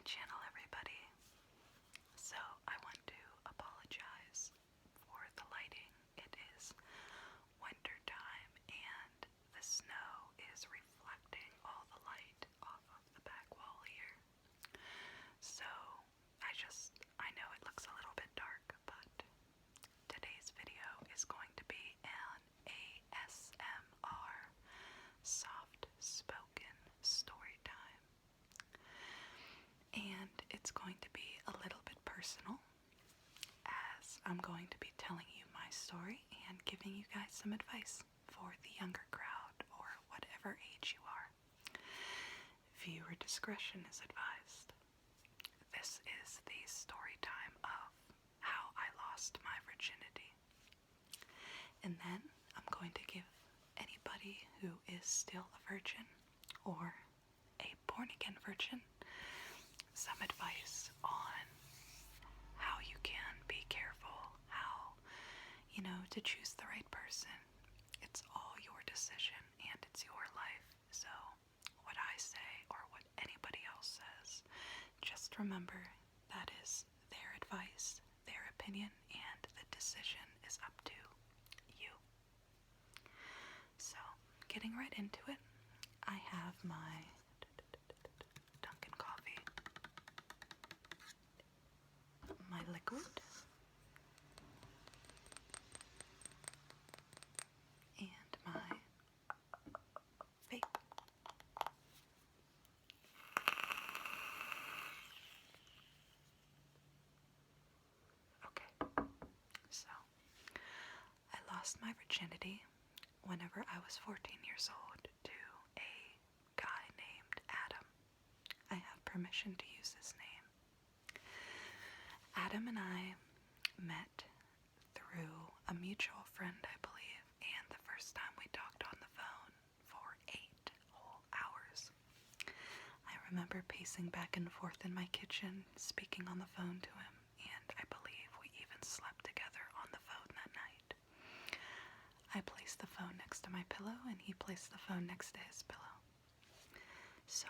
channel, everybody. So I want to apologize for the lighting. It is winter time and the snow is reflecting all the light off of the back wall here. So I know it looks a little bit dark, but today's video is going to be an ASMR soft spoken story time. And it's going to be a little bit personal, as I'm going to be telling you my story and giving you guys some advice for the younger crowd or whatever age you are. Viewer discretion is advised. This is the story time of how I lost my virginity. And then I'm going to give anybody who is still a virgin or a born-again virgin some advice on how you can be careful, how, to choose the right person. It's all your decision and it's your life. So what I say or what anybody else says, just remember that is their advice, their opinion, and the decision is up to you. So, getting right into it, I have my Dunkin' coffee, my liquid, and my vape. Okay, so I lost my virginity whenever I was 14 years old to a guy named Adam. I have permission to use his name. Adam and I met through a mutual friend, I believe, and the first time we talked on the phone for 8 whole hours. I remember pacing back and forth in my kitchen, speaking on the phone to him, and I believe we even slept together on the phone that night. I placed the phone next to my pillow, and he placed the phone next to his pillow. So,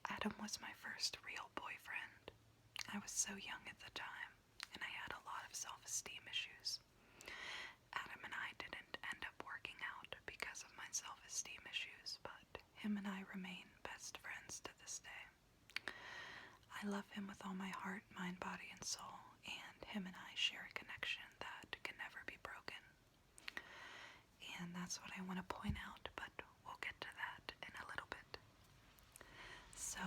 Adam was my first real boyfriend. I was so young at the time, and I had a lot of self-esteem issues. Adam and I didn't end up working out because of my self-esteem issues, but him and I remain best friends to this day. I love him with all my heart, mind, body, and soul, and him and I share a connection that can never be broken. And that's what I want to point out, but we'll get to that in a little bit. So,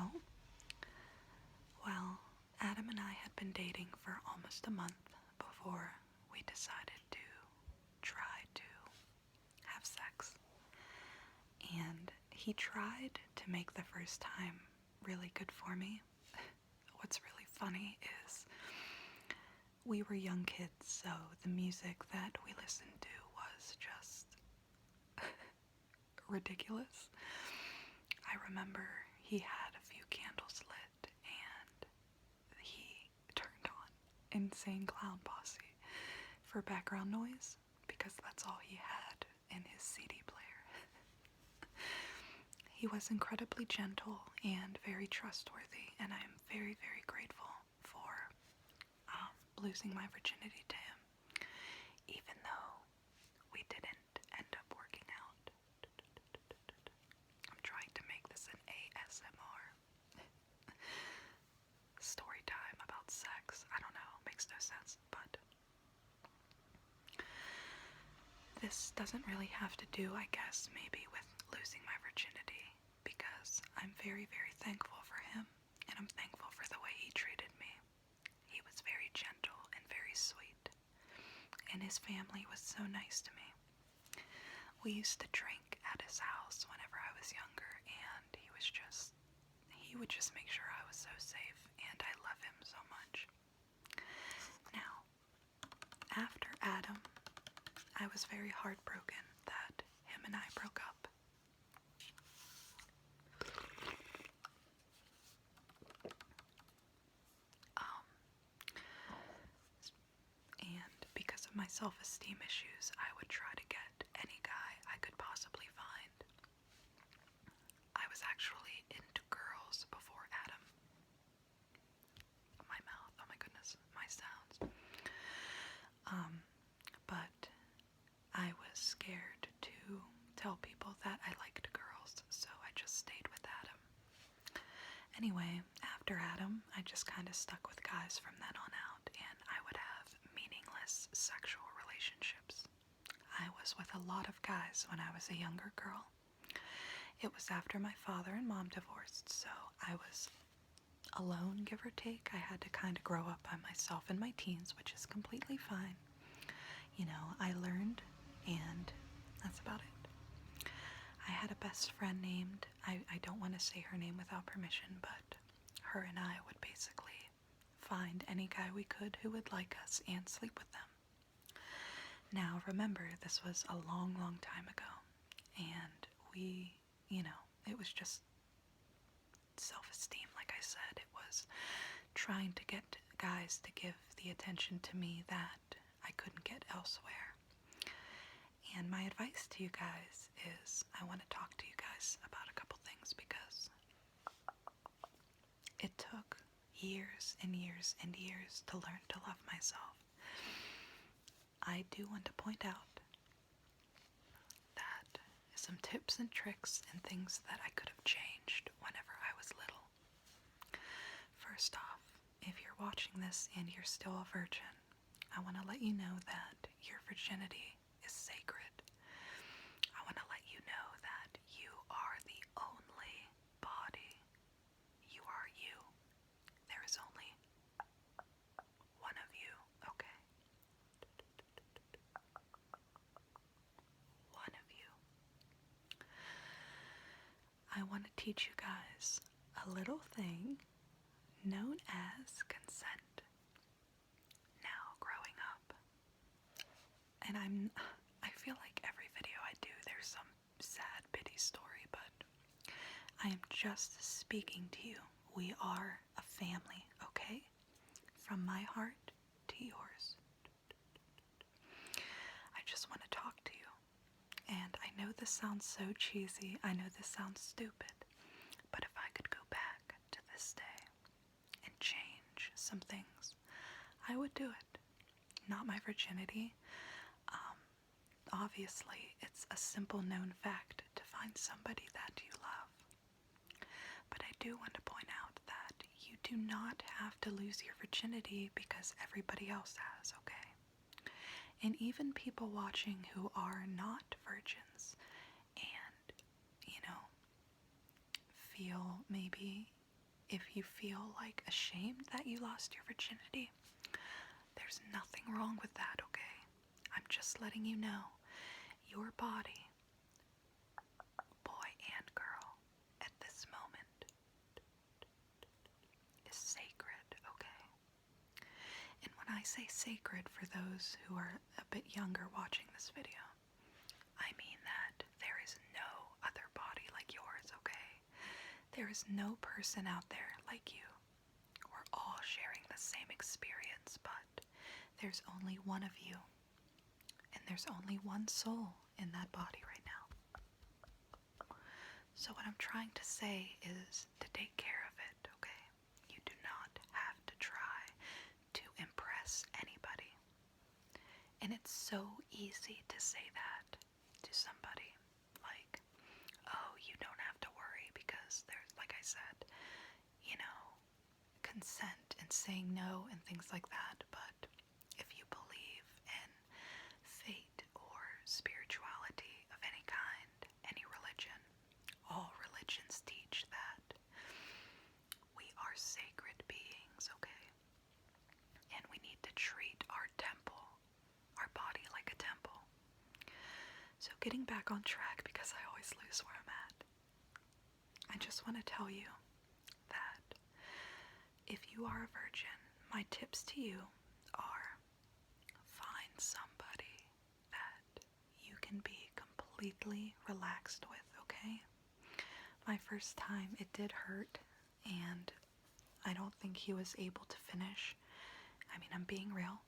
well, Adam and I had been dating for almost a month before we decided to try to have sex. And he tried to make the first time really good for me. What's really funny is we were young kids, so the music that we listened to was just ridiculous. I remember he had a few candles lit and he turned on Insane Clown Posse for background noise because that's all he had in his CD player. He was incredibly gentle and very trustworthy, and I am very, very grateful for losing my virginity to him, even though we didn't end up working out. I'm trying to make this an ASMR story time about sex. I don't know, makes no sense, but this doesn't really have to do, I guess, maybe with losing my virginity, because I'm very, very thankful for him, and I'm thankful for the way he treated me. He was very gentle and very sweet, and his family was so nice to me. We used to drink at his house whenever I was younger, and he would just make sure I was so safe, and I love him so much. Now, after Adam, I was very heartbroken that him and I broke up. And because of my self-esteem issues, I would try to get any guy I could possibly find. I was actually into girls before Adam. Anyway, after Adam, I just kind of stuck with guys from then on out, and I would have meaningless sexual relationships. I was with a lot of guys when I was a younger girl. It was after my father and mom divorced, so I was alone, give or take. I had to kind of grow up by myself in my teens, which is completely fine. You know, I learned, and that's about it. I had a best friend named, I don't want to say her name without permission, but her and I would basically find any guy we could who would like us and sleep with them. Now, remember, this was a long, long time ago, and we, it was just self-esteem, like I said. It was trying to get guys to give the attention to me that I couldn't get elsewhere. And my advice to you guys is I want to talk to you guys about a couple things, because it took years and years and years to learn to love myself. I do want to point out that some tips and tricks and things that I could have changed whenever I was little. First off, if you're watching this and you're still a virgin, I want to let you know that your virginity is sacred. I want to let you know that you are the only body. You are you. There is only one of you, okay? One of you. I want to teach you guys a little thing known as consent. Now, growing up, and I feel like every video I do, there's some sad, pity story, but I am just speaking to you. We are a family, okay? From my heart to yours. I just want to talk to you. And I know this sounds so cheesy, I know this sounds stupid, but if I could go back to this day and change some things, I would do it. Not my virginity. Obviously, it's a simple known fact to find somebody that you love. But I do want to point out that you do not have to lose your virginity because everybody else has, okay? And even people watching who are not virgins and, feel maybe, if you feel like ashamed that you lost your virginity, there's nothing wrong with that, okay? I'm just letting you know, your body, boy and girl, at this moment, is sacred, okay? And when I say sacred, for those who are a bit younger watching this video, I mean that there is no other body like yours, okay? There is no person out there like you. We're all sharing the same experience, but there's only one of you. And there's only one soul in that body right now. So what I'm trying to say is to take care of it, okay? You do not have to try to impress anybody. And it's so easy to say that to somebody. Like, oh, you don't have to worry because there's, like I said, consent and saying no and things like that. But if you believe in fate or spirituality of any kind, any religion, all religions teach that we are sacred beings, okay? And we need to treat our temple, our body, like a temple. So getting back on track, because I always lose where I'm at, I just want to tell you that if you are a virgin, my tips to you are find somebody that you can be completely relaxed with, okay? My first time, it did hurt, and I don't think he was able to finish. I mean, I'm being real.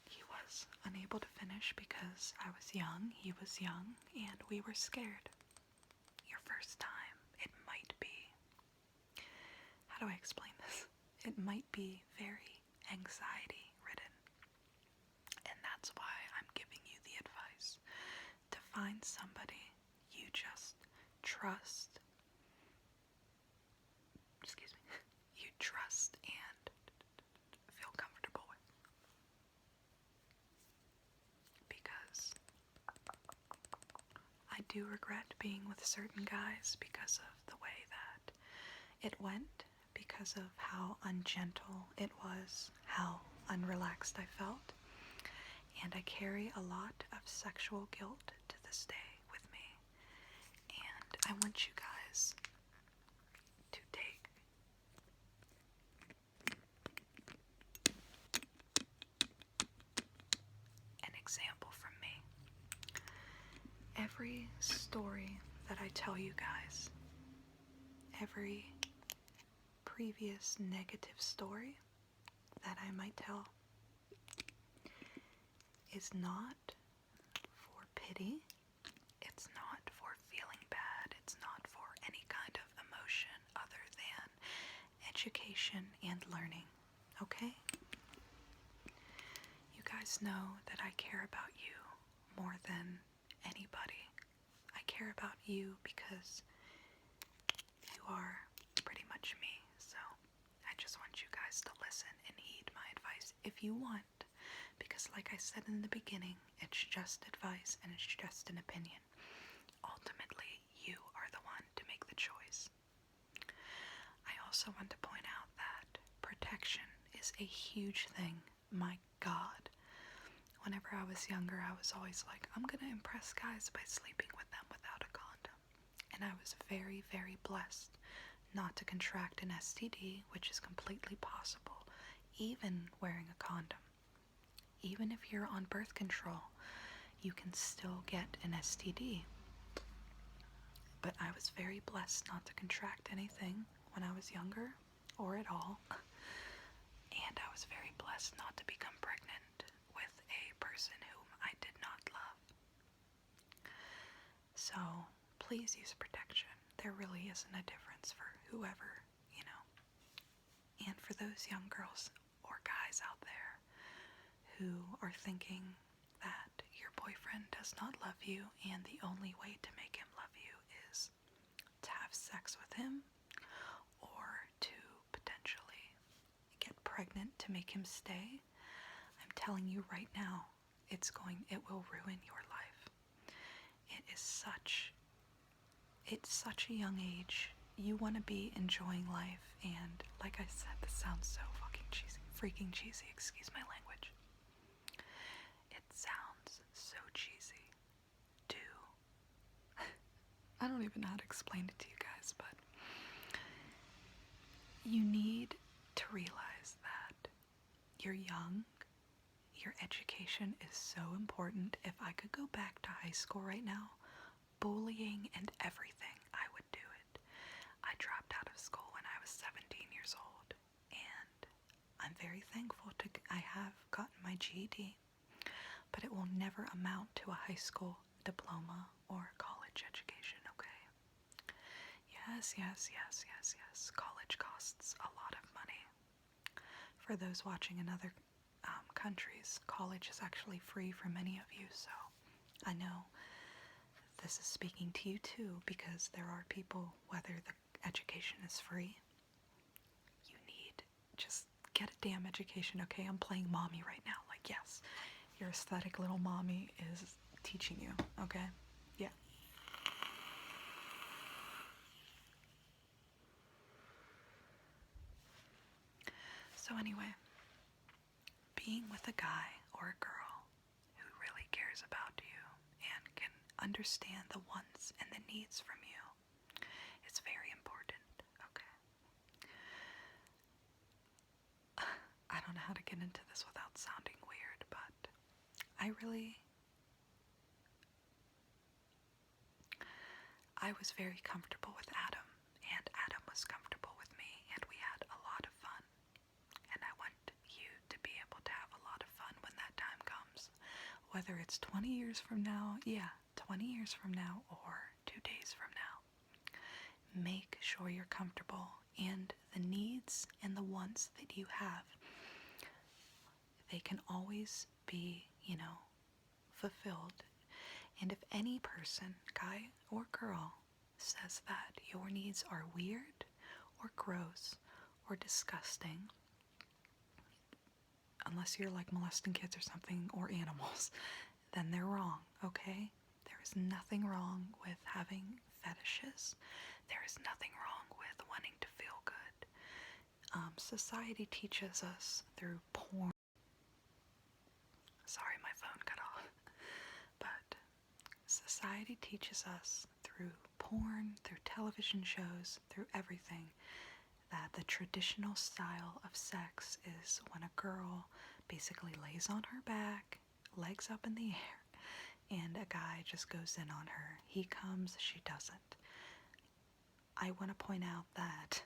He was unable to finish because I was young, he was young, and we were scared. Your first time, it might be, how do I explain this? It might be very anxiety ridden. that's why I'm giving you the advice to find somebody you just trust. Excuse me. You trust and feel comfortable with. Because I do regret being with certain guys because of the way that it went, because of how ungentle it was, how unrelaxed I felt, and I carry a lot of sexual guilt to this day with me, and I want you guys to take an example from me. Every story that I tell you guys, every previous negative story that I might tell, is not for pity, it's not for feeling bad, it's not for any kind of emotion other than education and learning, okay? You guys know that I care about you more than anybody. I care about you because you are pretty much me, so I just want you guys to listen and heed my advice if you want, because like I said in the beginning, it's just advice and it's just an opinion. Ultimately, you are the one to make the choice. I also want to point out that protection is a huge thing. My God. Whenever I was younger, I was always like, I'm gonna impress guys by sleeping with them without a condom. And I was very, very blessed not to contract an STD, which is completely possible, even wearing a condom. Even if you're on birth control, you can still get an STD. But I was very blessed not to contract anything when I was younger, or at all. And I was very blessed not to become pregnant with a person whom I did not love. So, please use protection. There really isn't a difference for whoever, you know. And for those young girls or guys out there who are thinking that your boyfriend does not love you and the only way to make him love you is to have sex with him or to potentially get pregnant to make him stay, I'm telling you right now, it will ruin your life. It's such a young age. You want to be enjoying life, and like I said, this sounds so fucking cheesy, freaking cheesy, excuse my language. It sounds so cheesy. I don't even know how to explain it to you guys, but you need to realize that you're young, your education is so important. If I could go back to high school right now, bullying and everything, I would do it. I dropped out of school when I was 17 years old, and I'm very thankful I have gotten my GED, but it will never amount to a high school diploma or college education, okay? Yes. College costs a lot of money. For those watching in other countries, college is actually free for many of you, so I know this is speaking to you too, because there are people, whether the education is free, you need, just get a damn education, okay? I'm playing mommy right now, like, yes, your aesthetic little mommy is teaching you, okay? Yeah. So anyway, being with a guy or a girl who really cares about you and can understand the wants and the needs from you, it's very important, okay? I don't know how to get into this without sounding weird, but I was very comfortable with Adam, and Adam was comfortable with me, and we had a lot of fun. And I want you to be able to have a lot of fun when that time comes. Whether it's 20 years from now, 20 years from now, or 2 days from now. Make sure you're comfortable, and the needs and the wants that you have, they can always be, fulfilled. And if any person, guy or girl, says that your needs are weird or gross or disgusting, unless you're like molesting kids or something, or animals, then they're wrong, okay? There is nothing wrong with having fetishes. There is nothing wrong with wanting to feel good. Society teaches us through porn. Sorry, my phone cut off. But society teaches us through porn, through television shows, through everything, that the traditional style of sex is when a girl basically lays on her back, legs up in the air, and a guy just goes in on her. He comes, she doesn't. I want to point out that,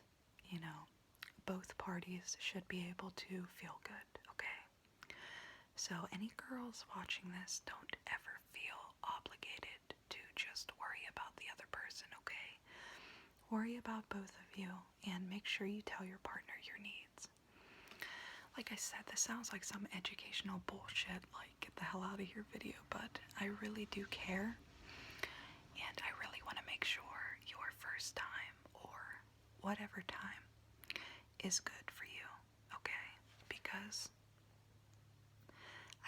both parties should be able to feel good, okay? So any girls watching this, don't ever feel obligated to just worry about the other person, okay? Worry about both of you, and make sure you tell your partner your needs. Like I said, this sounds like some educational bullshit, like get the hell out of here video, but I really do care, and I really want to make sure your first time, or whatever time, is good for you, okay? Because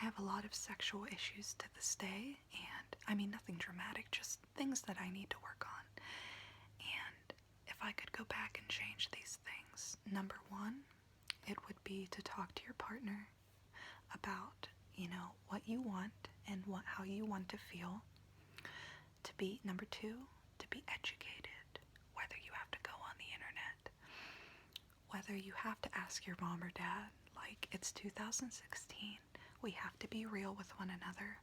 I have a lot of sexual issues to this day, and I mean nothing dramatic, just things that I need to work on. And if I could go back and change these things, number one, it would be to talk to your partner about, what you want and how you want to feel. Number two, to be educated, whether you have to go on the internet, whether you have to ask your mom or dad, like it's 2016, we have to be real with one another.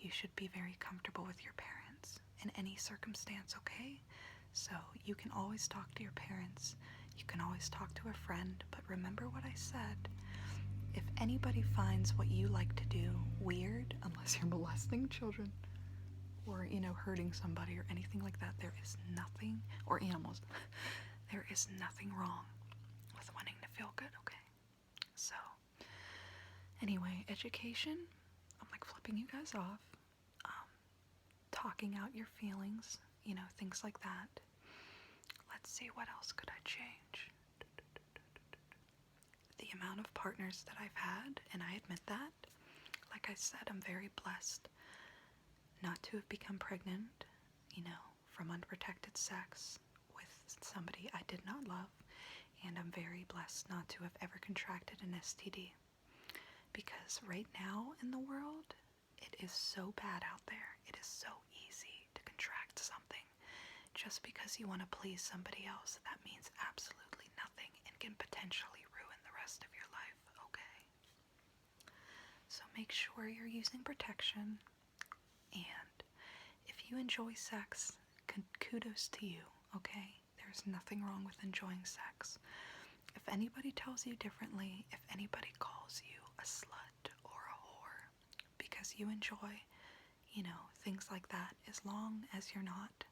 You should be very comfortable with your parents in any circumstance, okay? So you can always talk to your parents, you can always talk to a friend, but remember what I said. If anybody finds what you like to do weird, unless you're molesting children, or, hurting somebody or anything like that, there is nothing, or animals, there is nothing wrong with wanting to feel good, okay? So, anyway, education, I'm like flipping you guys off, talking out your feelings, things like that. Let's see, what else could I change? The amount of partners that I've had, and I admit that. Like I said, I'm very blessed not to have become pregnant, from unprotected sex with somebody I did not love, and I'm very blessed not to have ever contracted an STD. Because right now in the world, it is so bad out there. It is so easy to contract something. Just because you want to please somebody else, that means absolutely nothing and can potentially ruin the rest of your life, okay? So make sure you're using protection, and if you enjoy sex, kudos to you, okay? There's nothing wrong with enjoying sex. If anybody tells you differently, if anybody calls you a slut or a whore because you enjoy, things like that, as long as you're not,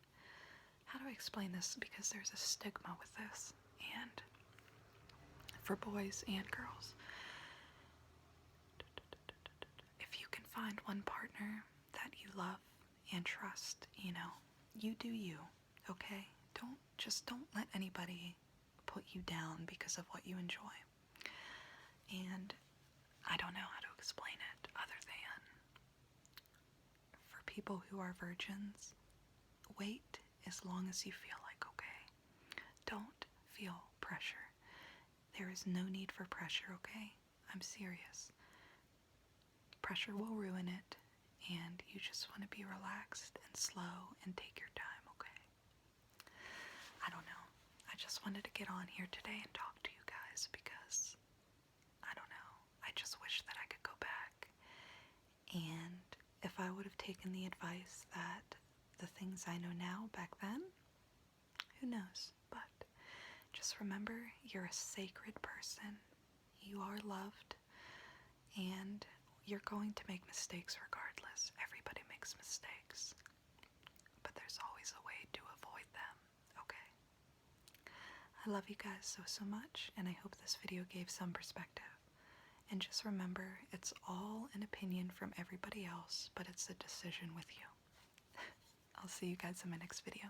how do I explain this? Because there's a stigma with this, and for boys and girls. If you can find one partner that you love and trust, you do you, okay? Don't let anybody put you down because of what you enjoy. And I don't know how to explain it other than, for people who are virgins, wait as long as you feel like okay. Don't feel pressure. There is no need for pressure, okay? I'm serious. Pressure will ruin it, and you just want to be relaxed and slow and take your time, okay? I don't know. I just wanted to get on here today and talk to you guys because, I don't know, I just wish that I could go back. And if I would have taken the advice that the things I know now back then, who knows? But just remember, you're a sacred person. You are loved, and you're going to make mistakes regardless. Everybody makes mistakes, but there's always a way to avoid them, okay? I love you guys so much, and I hope this video gave some perspective. And just remember, it's all an opinion from everybody else, but it's a decision with you. I'll see you guys in my next video.